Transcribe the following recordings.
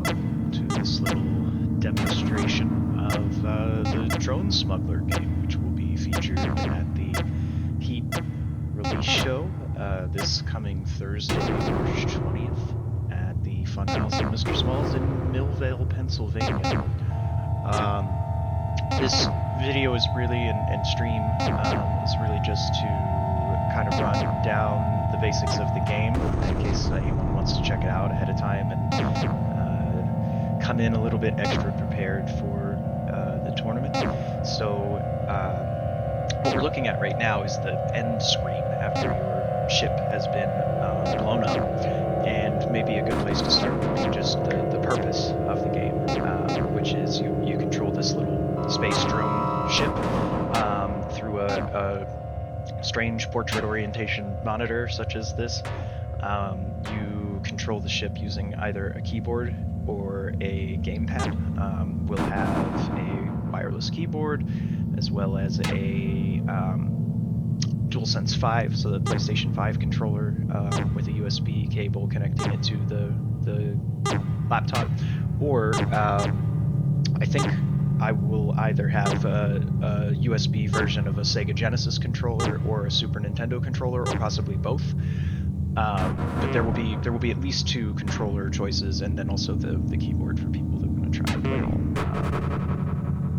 to this little demonstration of the Drone Smuggler game, which will be featured at the Heat release show this coming Thursday, March 20th, at the Funhouse Mr. Smalls in Millvale, Pennsylvania. This video is really, and stream is really just to kind of run down the basics of the game in case anyone wants to check it out ahead of time and come in a little bit extra prepared for the tournament. So what we're looking at right now is the end screen after your ship has been blown up, and maybe a good place to start would be just the purpose of the game, which is you control this little space drone ship through a strange portrait orientation monitor such as this. You control the ship using either a keyboard or a gamepad. We'll have a wireless keyboard as well as a DualSense 5, so the PlayStation 5 controller with a USB cable connecting it to the laptop, or I think I will either have a USB version of a Sega Genesis controller or a Super Nintendo controller, or possibly both. But there will be at least two controller choices, and then also the keyboard for people that want to try to play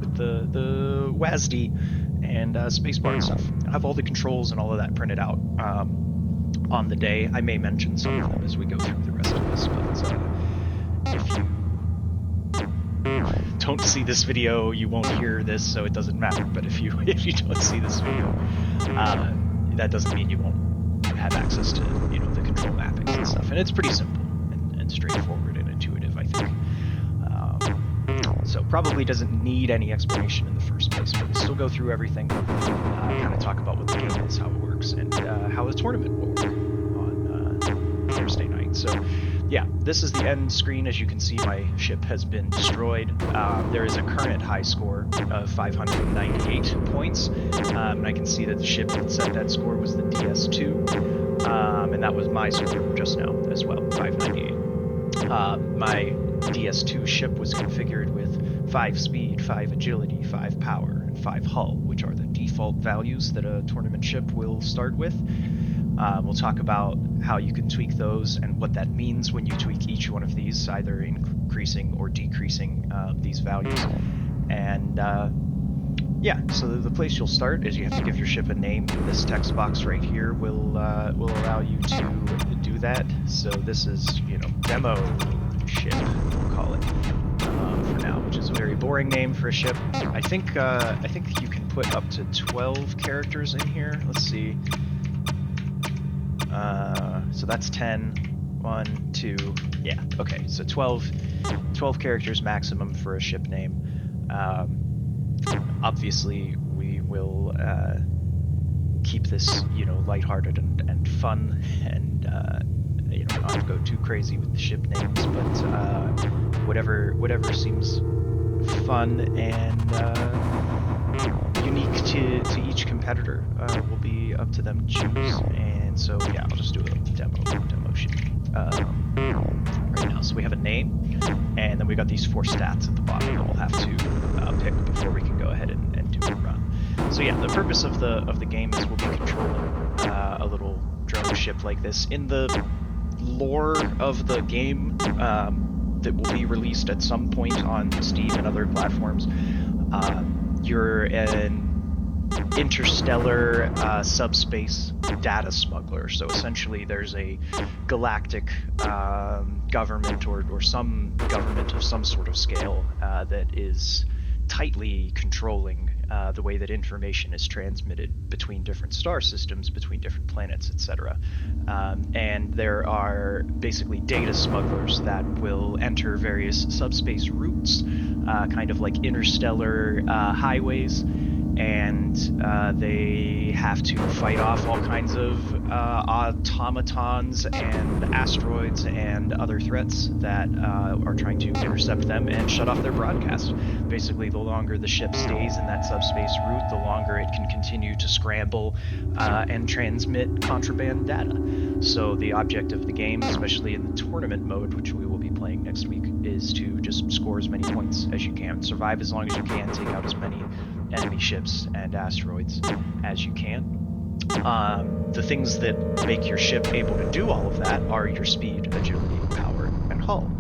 with the WASD and spacebar and stuff. I have all the controls and all of that printed out on the day. I may mention some of them as we go through the rest of this, but if you don't see this video, you won't hear this, so it doesn't matter. But if you don't see this video, that doesn't mean you won't have access to the control mappings and stuff. And it's pretty simple and straightforward and intuitive, I think. So probably doesn't need any explanation in the first place, but we'll still go through everything, kind of talk about what the game is, how it works, and how the tournament will work on Thursday night. So yeah, this is the end screen. As you can see, my ship has been destroyed. There is a current high score of 598 points, and I can see that the ship that set that score was the DS2, and that was my score just now as well, 598. My DS2 ship was configured with 5 speed, 5 agility, 5 power, and 5 hull, which are the default values that a tournament ship will start with. We'll talk about how you can tweak those and what that means when you tweak each one of these, either increasing or decreasing these values. And yeah, so the place you'll start is you have to give your ship a name. This text box right here will allow you to do that. So this is, demo ship, we'll call it for now, which is a very boring name for a ship. I think you can put up to 12 characters in here. Let's see. So that's 10. 1, 2, yeah, okay, so 12 characters maximum for a ship name. Obviously, we will keep this, lighthearted and fun, and not go too crazy with the ship names, but whatever seems fun and unique to each competitor will be up to them to choose. And so yeah, I'll just do a demo ship right now. So we have a name, and then we got these 4 stats at the bottom that we'll have to pick before we can go ahead and do a run. So yeah, the purpose of the game is we'll be controlling a little drone ship like this. In the lore of the game that will be released at some point on Steam and other platforms, you're an interstellar subspace data smuggler. So essentially there's a galactic government or some government of some sort of scale that is tightly controlling the way that information is transmitted between different star systems, between different planets, etc. And there are basically data smugglers that will enter various subspace routes, kind of like interstellar highways, and they have to fight off all kinds of automatons and asteroids and other threats that are trying to intercept them and shut off their broadcast. Basically, the longer the ship stays in that subspace route, the longer it can continue to scramble and transmit contraband data. So the object of the game, especially in the tournament mode, which we will be playing next week, is to just score as many points as you can, survive as long as you can, take out as many enemy ships and asteroids as you can. The things that make your ship able to do all of that are your speed, agility, power, and hull.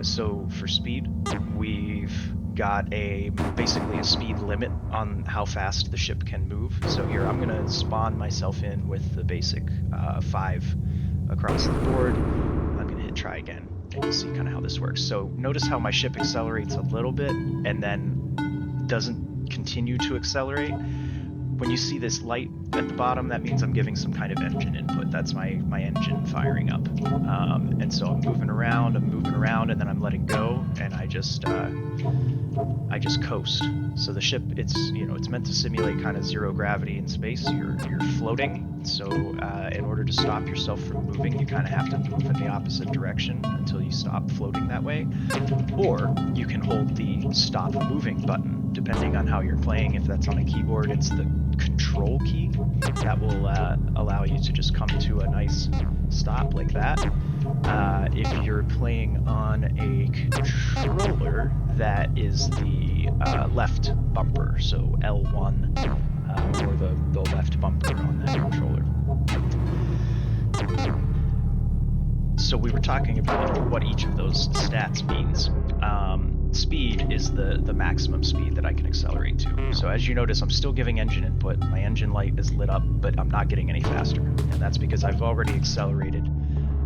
So for speed, we've got basically a speed limit on how fast the ship can move. So here I'm going to spawn myself in with the basic 5 across the board. I'm going to hit try again, and you'll see kind of how this works. So notice how my ship accelerates a little bit and then doesn't continue to accelerate. When you see this light at the bottom, that means I'm giving some kind of engine input. That's my engine firing up. And so I'm moving around, and then I'm letting go, and I just coast. So the ship, it's meant to simulate kind of zero gravity in space. You're floating, so in order to stop yourself from moving, you kind of have to move in the opposite direction until you stop floating that way. Or you can hold the stop moving button, depending on how you're playing. If that's on a keyboard, it's the control key that will allow you to just come to a nice stop like that. If you're playing on a controller, that is the left bumper, so L1, or the left bumper on that controller. So we were talking about what each of those stats means. Speed is the maximum speed that I can accelerate to. So as you notice, I'm still giving engine input. My engine light is lit up, but I'm not getting any faster. And that's because I've already accelerated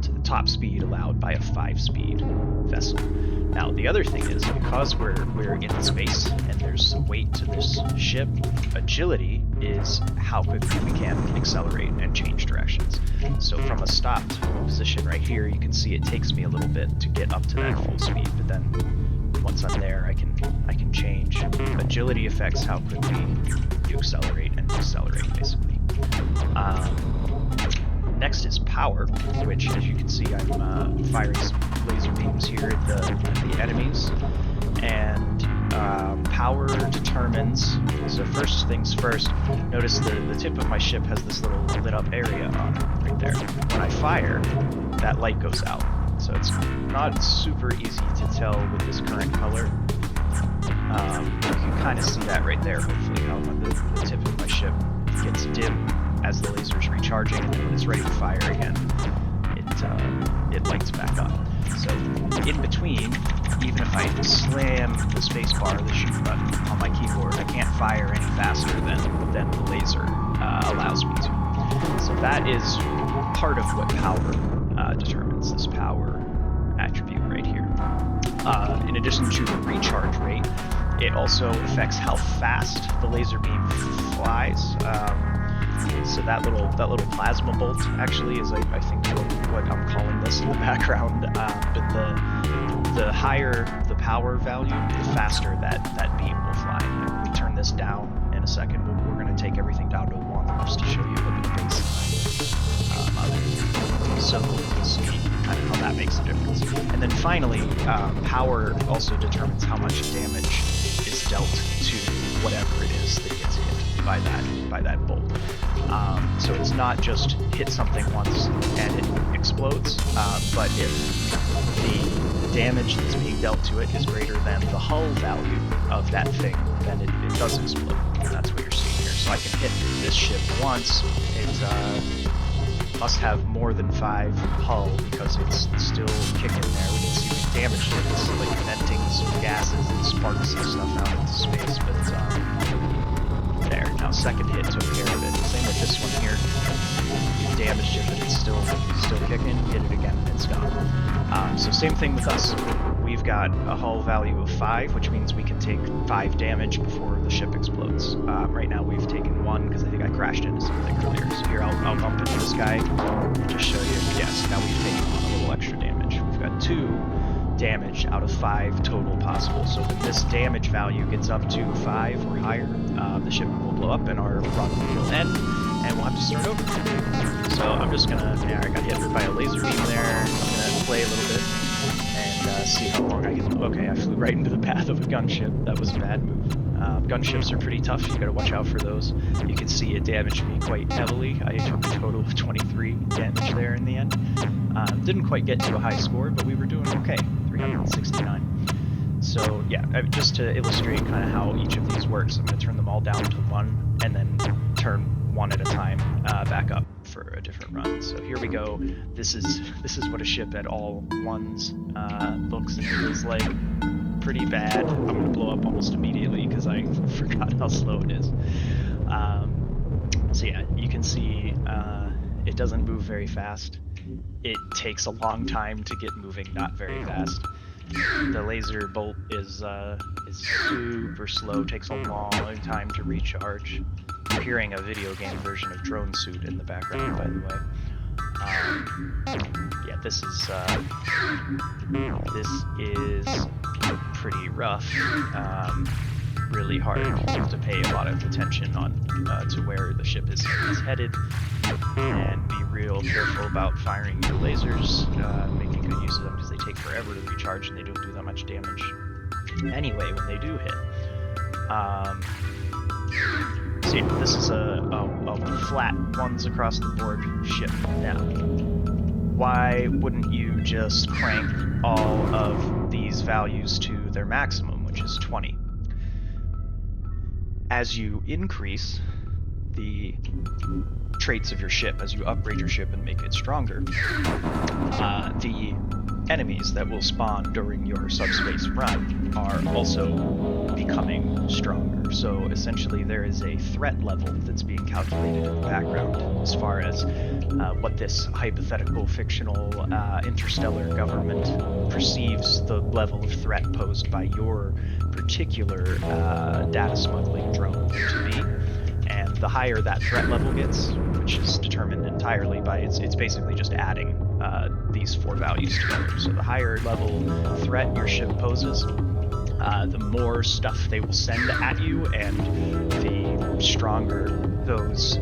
to the top speed allowed by a 5-speed vessel. Now, the other thing is, because we're in space and there's some weight to this ship, agility is how quickly we can accelerate and change directions. So from a stopped position right here, you can see it takes me a little bit to get up to that full speed, but then once I'm there, I can change. Agility affects how quickly you accelerate and decelerate, basically. Next is power, which, as you can see, I'm firing some laser beams here at the enemies. And power determines, so first things first, notice the tip of my ship has this little lit up area on it right there. When I fire, that light goes out. So it's not super easy to tell with this current color. You can kind of see that right there, hopefully, how when the tip of my ship gets dim as the laser's recharging, and then when it's ready to fire again, it lights back up. So in between, even if I slam the space bar, the shoot button on my keyboard, I can't fire any faster than the laser allows me to. So that is part of what power determines, this power attribute right here. In addition to the recharge rate, it also affects how fast the laser beam flies. So that little plasma bolt actually is, I think, what I'm calling this in the background. But the higher the power value, the faster that beam will fly. And we turn this down in a second. We're going to take everything down to 1 just to show you a bit of baseline of it. So you'll see kind of how that makes a difference. And then finally, power also determines how much damage is dealt to whatever it is that gets hit by that bolt. So it's not just hit something once and it explodes, but if the damage that's being dealt to it is greater than the hull value of that thing, then it does explode. And that's what you're seeing here. So I can hit this ship once. It must have more than 5 hull because it's still kicking there. We can see the damage to it. It's like venting some gases and sparks and stuff out into space, but there. Now second hit took care of it. Same with this one here. You damaged it, but it's still kicking. Hit it again, and it's gone. So same thing with us. We've got a hull value of 5, which means we can take 5 damage before the ship explodes. Right now we've taken 1 because I think I crashed into something earlier. So here I'll bump into this guy and just show you. Yes, now we've taken a little extra damage. We've got 2 damage out of 5 total possible. So when this damage value gets up to 5 or higher, the ship will blow up and our run will end, and we'll have to start over. So I'm just gonna, I got hit by a laser beam there. I'm gonna play a little bit and see how long I can. Okay, I flew right into the path of a gunship. That was a bad move. Gunships are pretty tough. You gotta watch out for those. You can see it damaged me quite heavily. I took a total of 23 damage there in the end. Didn't quite get to a high score, but we were doing okay. 369. So yeah, just to illustrate kind of how each of these works, I'm going to turn them all down to 1 and then turn 1 at a time back up for a different run. So here we go. This is what a ship at all 1s looks and feels like. Pretty bad. I'm going to blow up almost immediately because I forgot how slow it is. So yeah, you can see it doesn't move very fast. It takes a long time to get moving, not very fast. The laser bolt is super slow, takes a long time to recharge. You're hearing a video game version of Drone Suit in the background, by the way. Yeah, this is pretty rough. Really hard to pay a lot of attention on to where the ship is headed, and be real careful about firing your lasers, making good use of them because they take forever to recharge and they don't do that much damage anyway when they do hit. So yeah, this is a flat 1s across the board ship. Now, why wouldn't you just crank all of these values to their maximum, which is 20? As you increase the traits of your ship, as you upgrade your ship and make it stronger, the enemies that will spawn during your subspace run are also becoming stronger. So essentially there is a threat level that's being calculated in the background as far as what this hypothetical fictional interstellar government perceives the level of threat posed by your particular data smuggling drone to be. And the higher that threat level gets, which is determined entirely by it's basically just adding these 4 values together. So the higher level threat your ship poses, the more stuff they will send at you, and the stronger those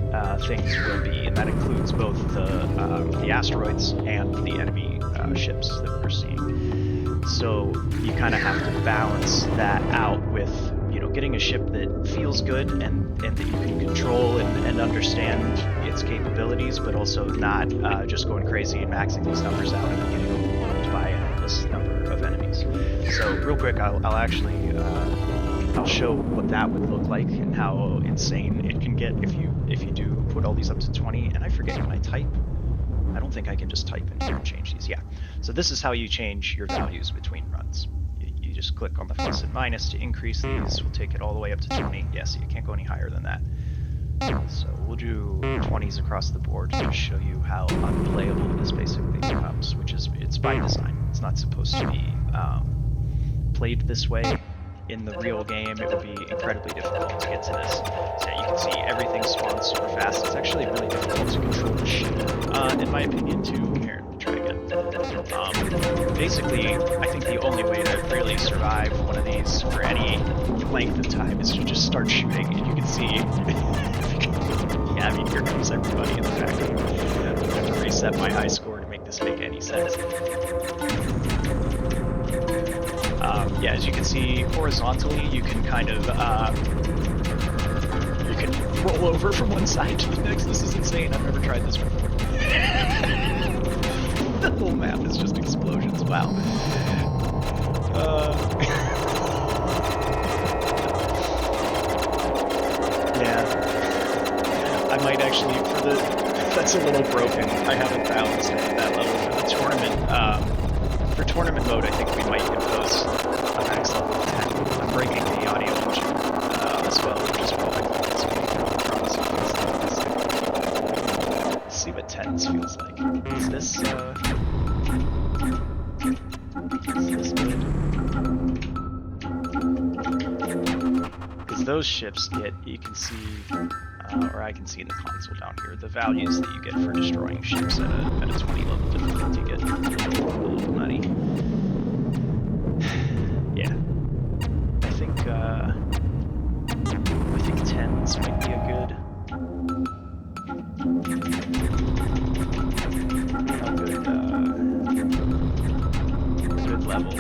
things will be. And that includes both the asteroids and the enemy ships that we're seeing. So you kind of have to balance that out with, you know, getting a ship that feels good and that you can control and understand its capabilities, but also not just going crazy and maxing these numbers out and getting overwhelmed by an endless number of enemies. So real quick, I'll actually I'll show what that would look like and how insane it can get if you do put all these up to 20. And I forget, can I type? I don't think I can just type in here and change these. Yeah. So this is how you change your values between runs. You just click on the plus and minus to increase these. We'll take it all the way up to 20. Yeah, so you can't go any higher than that. So we'll do 20s across the board to show you how unplayable this basically becomes, which is, it's by design. It's not supposed to be played this way. In the real game, it would be incredibly difficult to get to this. So you can see everything spawns super fast. It's actually really difficult to control the ship, in my opinion, too. Here, let me try again. Basically, I think the only way to really survive one of these for any length of time is to just start shooting, and you can see... yeah, I mean, here comes everybody in the background. I have to reset my high score to make this make any sense. Yeah, as you can see, horizontally, you can kind of, you can roll over from one side to the next. This is insane. I've never tried this before. The whole map is just explosions. Wow. Yeah. I might actually, that's a little broken. I haven't balanced it at that level for the tournament. For tournament mode, I think we might impose a max level of 10. I'm breaking the audio engine as well, which is probably Let's see what 10s feels like. Is this good? Because those ships get, you can see, or I can see in the console down here, the values that you get for destroying ships at a 20 level difficulty get a little nutty.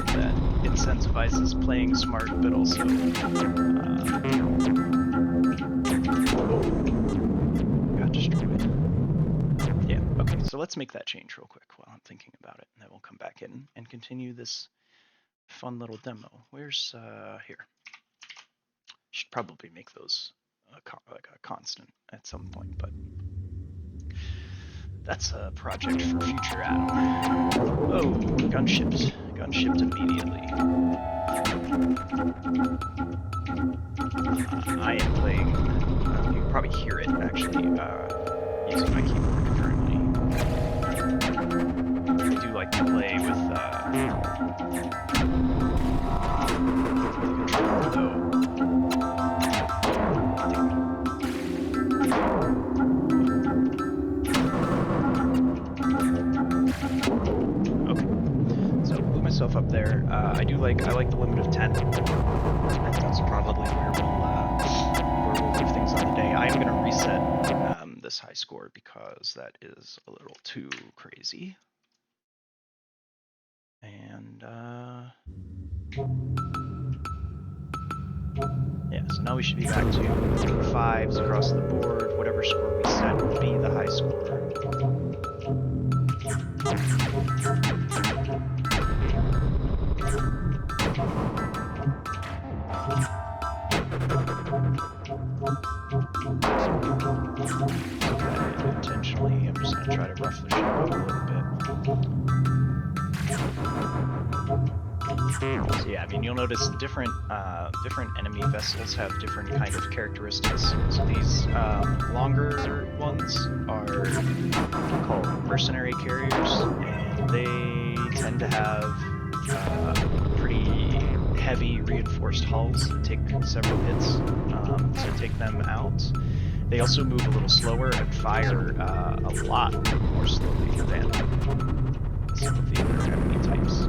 that incentivizes playing smart, but also got destroyed. Yeah, okay, so let's make that change real quick while I'm thinking about it, and then we'll come back in and continue this fun little demo. Where's here? Should probably make those like a constant at some point, but that's a project for future Adam. Oh, gunshipped immediately. I am playing, you can probably hear it actually, using my keyboard currently. I do like to play with the controller though. Myself up there. I like the limit of 10. That's probably where we'll leave things on the day. I'm going to reset this high score because that is a little too crazy. And yeah, so now we should be back to 5s across the board. Whatever score we set will be the high score. Intentionally, I'm just going to try to rough the ship up a little bit. So yeah, I mean, you'll notice different enemy vessels have different kind of characteristics. So these longer ones are called mercenary carriers, and they tend to have pretty heavy reinforced hulls that take several hits to take them out. They also move a little slower and fire a lot more slowly than some of the other enemy types.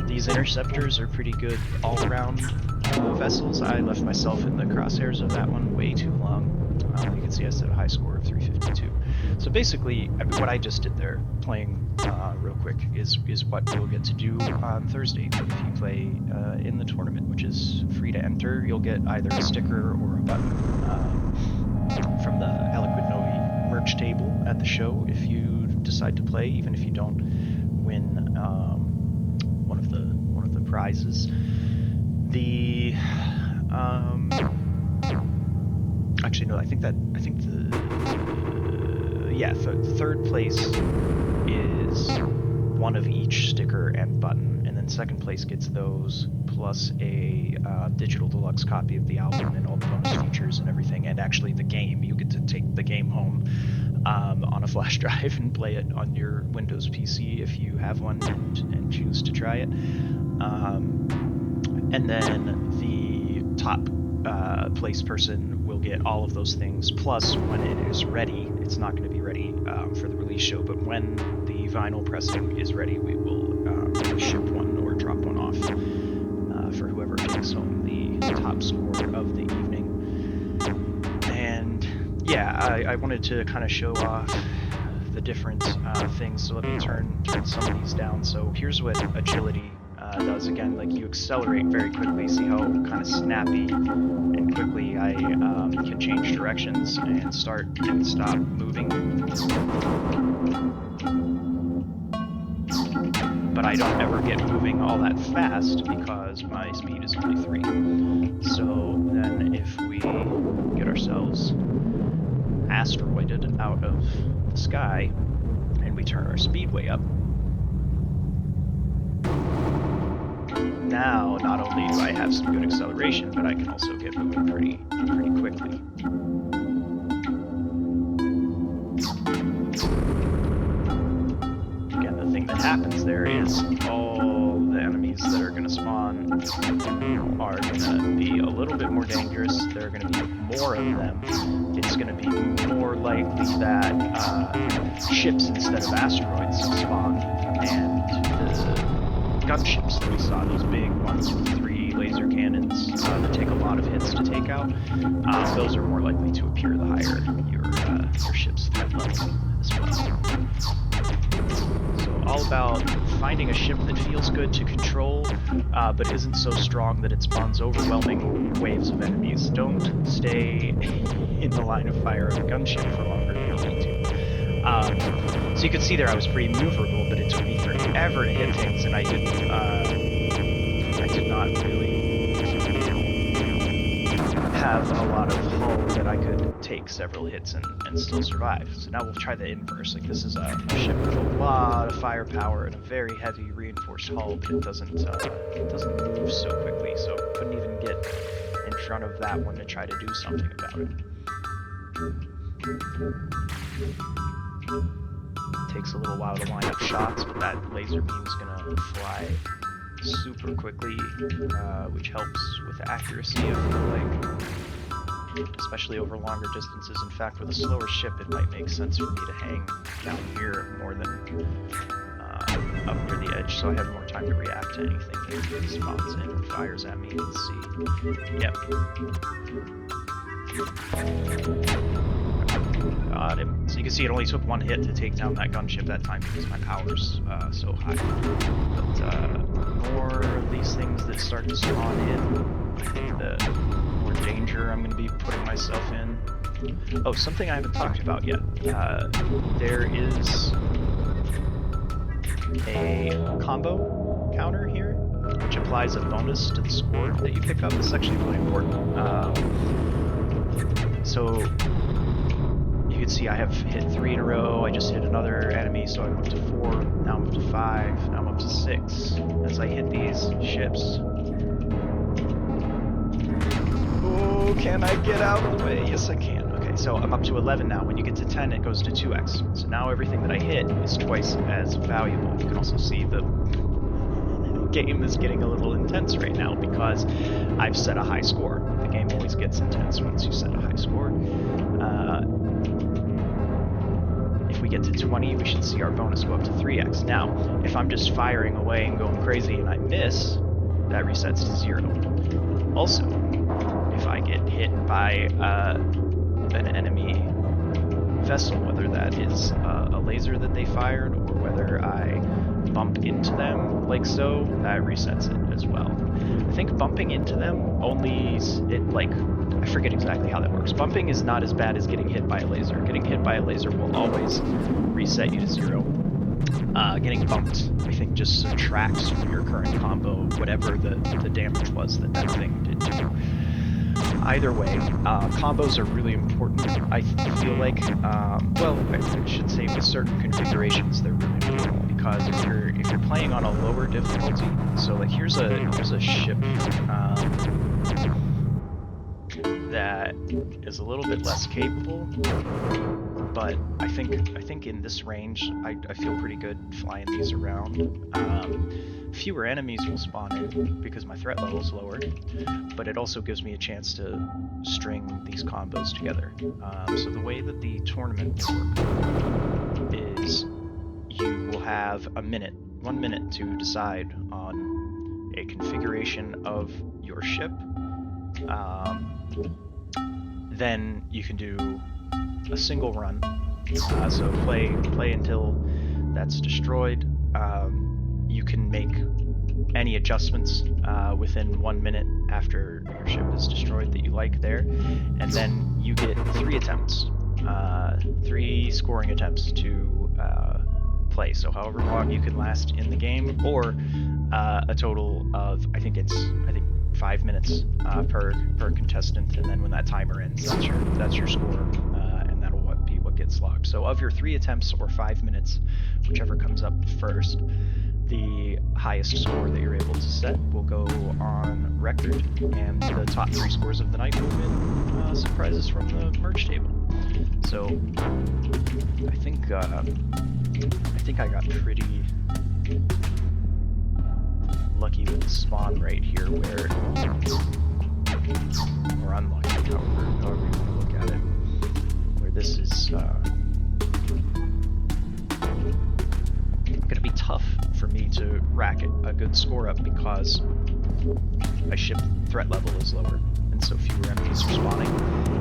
These interceptors are pretty good all-around vessels. I left myself in the crosshairs of that one way too long. You can see I set a high score of 352. So basically, I mean, what I just did there, playing real quick, is what you'll get to do on Thursday if you play in the tournament, which is free to enter. You'll get either a sticker or a button from the Eloquent Novi merch table at the show if you decide to play, even if you don't win one of the prizes. The actually no, I think the third place is one of each sticker and button, and then second place gets those plus a digital deluxe copy of the album and all the bonus features and everything, and actually the game. You get to take the game home on a flash drive and play it on your Windows PC if you have one and choose to try it. And then the top place person will get all of those things, plus when it is ready, it's not going to be ready for the release show, but when the vinyl pressing is ready, we will ship one or drop one off for whoever takes home the top score of the evening. And yeah, I wanted to kind of show off the different things, so let me turn some of these down. So here's what agility does. Again, like, you accelerate very quickly. See how kind of snappy and quickly I can change directions and start and stop moving. But I don't ever get moving all that fast because my speed is only 3. So then if we get ourselves asteroided out of the sky and we turn our speed way up, now not only do I have some good acceleration, but I can also get moving pretty quickly. Again, the thing that happens there is all the enemies that are going to spawn are going to be a little bit more dangerous. There are going to be more of them. It's going to be more likely that ships instead of asteroids spawn, and the gunships that we saw, those big ones with 3 laser cannons that take a lot of hits to take out, those are more likely to appear the higher your ship's threat level as well. So all about finding a ship that feels good to control, but isn't so strong that it spawns overwhelming waves of enemies. Don't stay in the line of fire of a gunship for longer than you need to. So you can see there I was pretty maneuverable, but it took me forever to hit things, and I did not really have a lot of hull that I could take several hits and still survive. So now we'll try the inverse. Like, this is a ship with a lot of firepower and a very heavy reinforced hull, but it doesn't move so quickly, so couldn't even get in front of that one to try to do something about it. Takes a little while to line up shots, but that laser beam's gonna fly super quickly, which helps with the accuracy, I feel like, especially over longer distances. In fact, with a slower ship, it might make sense for me to hang down here more than up near the edge, so I have more time to react to anything that spawns in or fires at me. Let's see. Yep. Got him. So you can see it only took one hit to take down that gunship that time because my power's so high. But more of these things that start to spawn in, I think the more danger I'm going to be putting myself in. Oh, something I haven't talked about yet. There is a combo counter here, which applies a bonus to the score that you pick up. This is actually really important. So you can see I have hit 3 in a row. I just hit another enemy, so I'm up to 4. Now I'm up to 5. Now I'm up to 6. As I hit these ships. Oh, can I get out of the way? Yes, I can. Okay, so I'm up to 11 now. When you get to 10, it goes to 2x. So now everything that I hit is twice as valuable. You can also see the game is getting a little intense right now because I've set a high score. The game always gets intense once you set a high score. If we get to 20, we should see our bonus go up to 3x. Now, if I'm just firing away and going crazy and I miss, that resets to 0. Also, if I get hit by an enemy vessel, whether that is a laser that they fired or whether I bump into them like so, that resets it as well. I think bumping into them only, I forget exactly how that works. Bumping is not as bad as getting hit by a laser. Getting hit by a laser will always reset you to 0. Getting bumped, I think, just subtracts from your current combo whatever the damage was that thing did to you. Either way, combos are really important, I feel like. Well, I should say with certain configurations they're really important, because if you're playing on a lower difficulty, so like here's a ship that is a little bit less capable, but I think in this range I feel pretty good flying these around. Fewer enemies will spawn in because my threat level is lower, but it also gives me a chance to string these combos together. So the way that the tournament will work is you will have 1 minute to decide on a configuration of your ship. Then you can do a single run, so play until that's destroyed. You can make any adjustments within 1 minute after your ship is destroyed that you like there, and then you get 3 attempts, 3 scoring attempts to play. So however long you can last in the game, or a total of I think 5 minutes per contestant, and then when that timer ends, that's your score, and that'll be what gets logged. So of your 3 attempts or 5 minutes, whichever comes up first, the highest score that you're able to set will go on record, and the top 3 scores of the night will win surprises from the merch table. So I think I got pretty lucky with the spawn rate here, or unlucky, however you want to look at it, where this is going to be tough for me to rack a good score up because my ship threat level is lower, and so fewer enemies are spawning,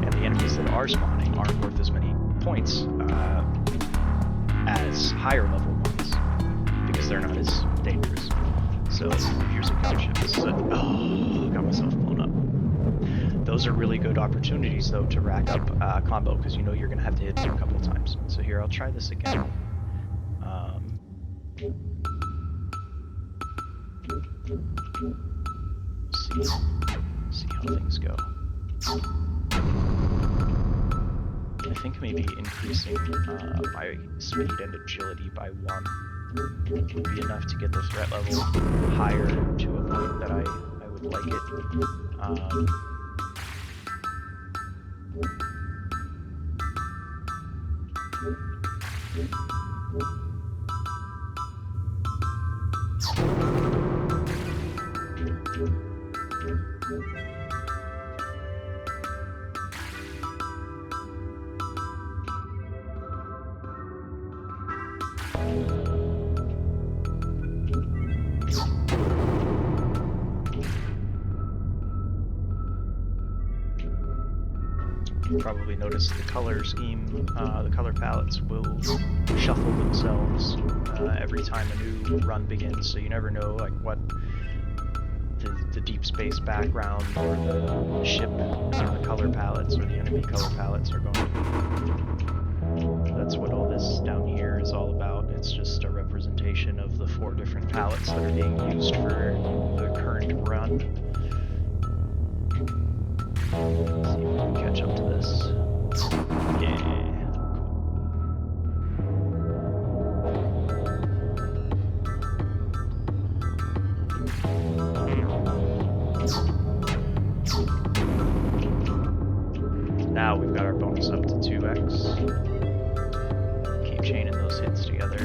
and the enemies that are spawning aren't worth as many points as higher level ones, because they're not as dangerous. So here's a gunship. This is a, oh, got myself blown up. Those are really good opportunities though to rack up combo, because you know you're gonna have to hit them a couple of times. So here, I'll try this again. See how things go. I think maybe increasing my speed and agility by 1 would be enough to get the threat level higher to a point that I would like it. Probably notice the color scheme, the color palettes will shuffle themselves every time a new run begins, so you never know like what the deep space background or the ship color palettes or the enemy color palettes are going to be. That's what all this down here is all about. It's just a representation of the 4 different palettes that are being used for the current run. Let's see if we can catch up to this. Yeah. Now we've got our bonus up to 2x. Keep chaining those hits together.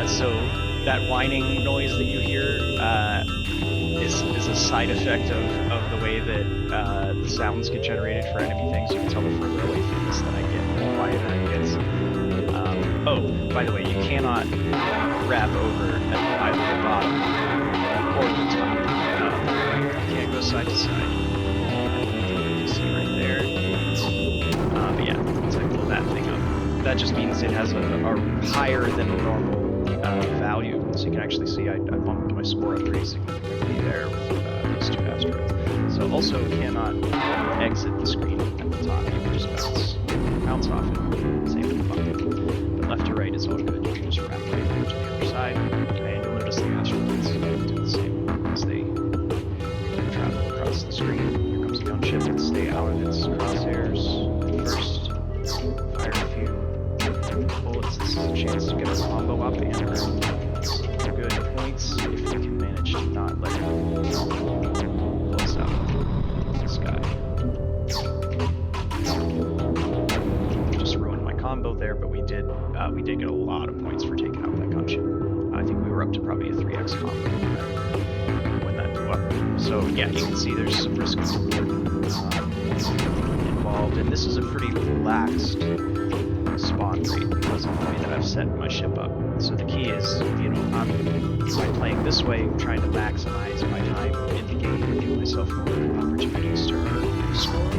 So that whining noise that you hear is a side effect of the way that the sounds get generated for enemy things. You can tell the further away from this that I get, the quieter it gets. Oh, by the way, you cannot wrap over at either the bottom or the top. You can't go side to side. You see right there. But yeah, once I blow that thing up, that just means it has a higher than normal value, so you can actually see I bumped my score up pretty significantly there with those 2 asteroids. So also cannot exit the screen at the top, you can just bounce off it, same with the bottom. But left to right is all good, you can just wrap right over to the other side, and you'll notice the asteroids do the same as they travel across the screen. Here comes the gunship, let's stay out of its crosshairs first, fire a few bullets. This is a chance to get a combo up and earn good points if we can manage to not let it blow us out of the sky. Just ruined my combo there, but we did get a lot of points for taking out that gunship. I think we were up to probably a 3x combo when that blew up. So yeah, you can see there's some risk involved, and this is a pretty relaxed spawn rate because of the way that I've set my ship up. So the key is, you know, by playing this way, trying to maximize my time in the game and give myself more opportunities to earn score.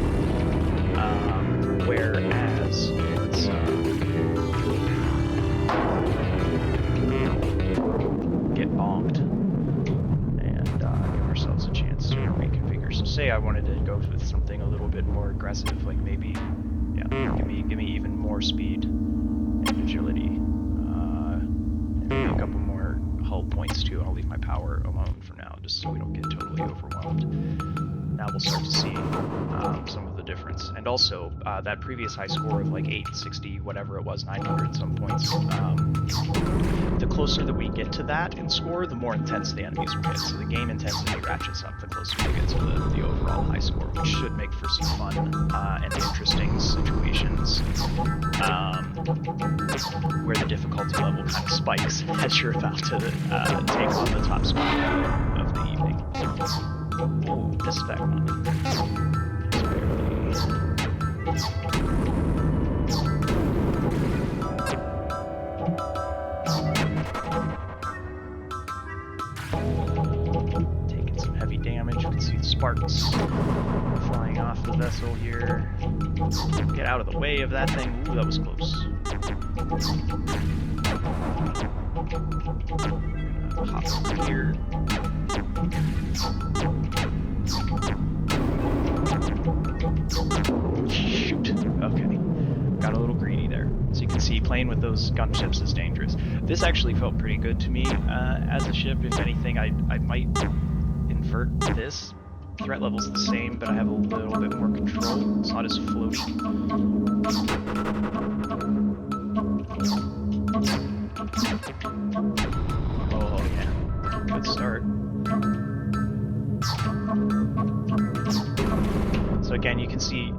Whereas, let's get bonked and give ourselves a chance to reconfigure. So say I wanted to go with something a little bit more aggressive, like maybe, yeah, give me even more speed and agility, and maybe a couple more hull points too. I'll leave my power alone for now, just so we don't get totally overwhelmed. Now we'll start to see some of the difference. And also, that previous high score of like 860, whatever it was, 900 some points, the closer that we get to that in score, the more intense the enemies will get. So the game intensity ratchets up the closer we get to the overall high score, which should make for some fun and interesting situations where the difficulty level kind of spikes as you're about to take on the top spot of the evening. Oh, this back one. Taking some heavy damage. You can see the sparks flying off the vessel here. Get out of the way of that thing. Ooh, that was close. Hop over here. Shoot. Okay. Got a little greedy there. So you can see playing with those gunships is dangerous. This actually felt pretty good to me as a ship. If anything, I might invert this. Threat level's the same, but I have a little bit more control. It's not as floaty. Oh yeah, good start. So again, you can see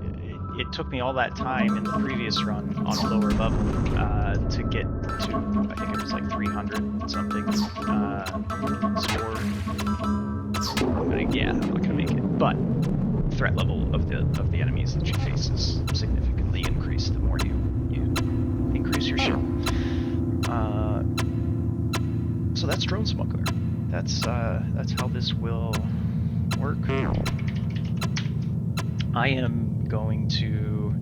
it took me all that time in the previous run on a lower level to get to, I think it was like 300 something score. But yeah, I'm not gonna make it. But threat level of the enemies that you face is significantly increased the more you increase your ship. So that's Drone Smuggler. That's how this will work. I am going to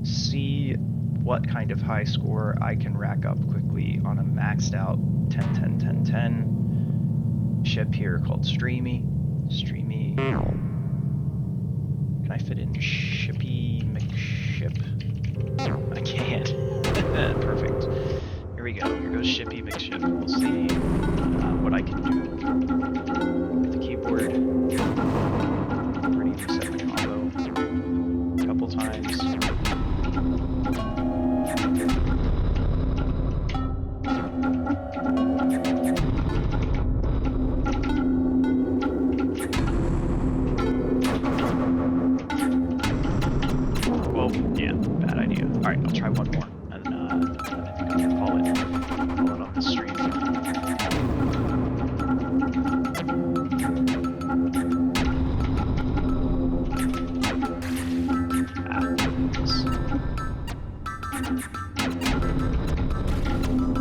see what kind of high score I can rack up quickly on a maxed out 10-10-10-10 ship here called Streamy. Can I fit in SHIPPYMCSHIP? I can't. Perfect. Here we go. Here goes SHIPPYMCSHIP. We'll see what I can do with the keyboard. Ready for set combo a couple times. Well, yeah, bad idea. Alright, I'll try one more, and then I think I can call it on the stream.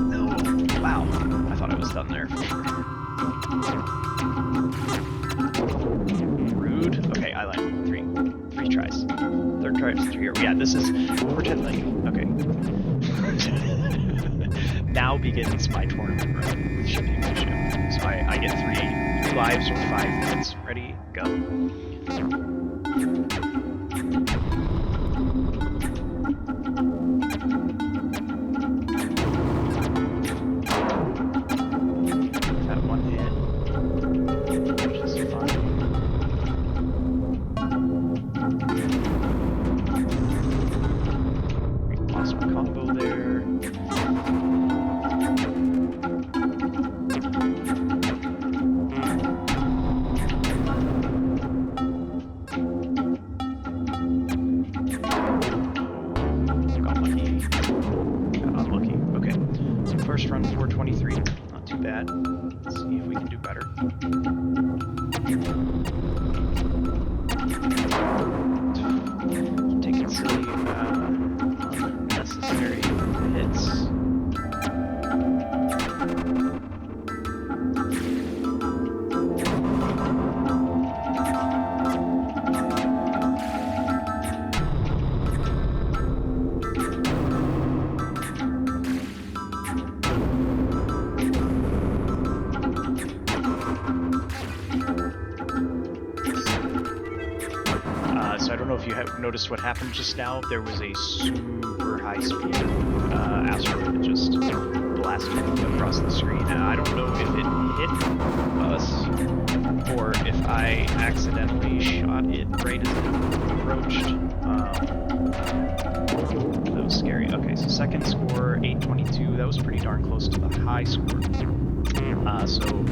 No! Wow, I thought I was done there for sure. Rude. Okay, I lied. Three tries. Third try is here. Yeah, this is pretending. Okay. Now begins my tournament run with SHIPPYMCSHIP. So I get three lives or 5 minutes. Ready? Go. That one hit, which is fine. Awesome combo there. Got lucky. Got unlucky. Okay. So first run 423. Not too bad. Let's see if we can do better. Taking silly, unnecessary hits. So I don't know if you have noticed what happened just now. There was a super high speed asteroid that just blasted across the screen. And I don't know if it hit us or if I accidentally shot it right as it approached. That was scary. Okay, so second score, 822. That was pretty darn close to the high score. So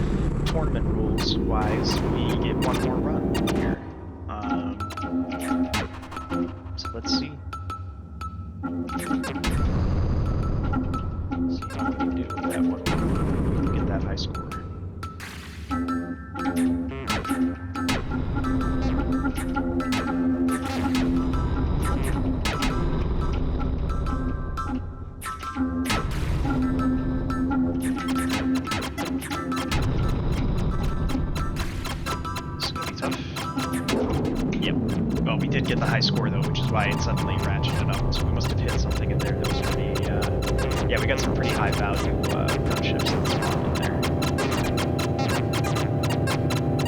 tournament rules wise, we get one more run here. So let's see. See how we can do with that one. We can get that high score. Well, we did get the high score though, which is why it suddenly ratcheted up. So we must have hit something in there that was pretty. Yeah, we got some pretty high value gunships that spawned in there.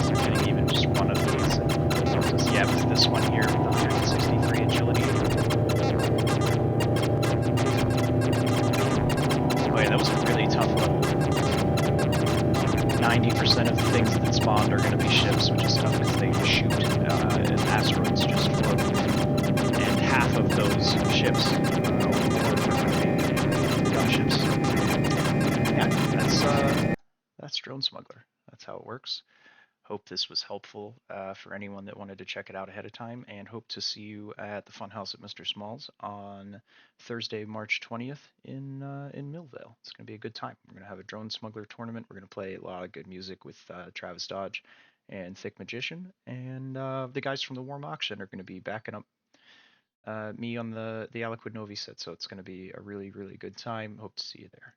So getting even just one of these. Yeah, it was this one here with 163 agility. Oh yeah, that was a really tough level. 90% of the things that spawned are going to be ships, which is tough because they shoot and asteroids just float. And half of those ships are gunships. Yeah, that's Drone Smuggler. That's how it works. Hope this was helpful for anyone that wanted to check it out ahead of time, and hope to see you at the Funhouse at Mr. Small's on Thursday, March 20th in Millvale. It's going to be a good time. We're going to have a Drone Smuggler tournament. We're going to play a lot of good music with Travis Dodge and Thick Magician, and the guys from the Warm Auction are going to be backing up me on the Aliquid Novi set, so it's going to be a really, really good time. Hope to see you there.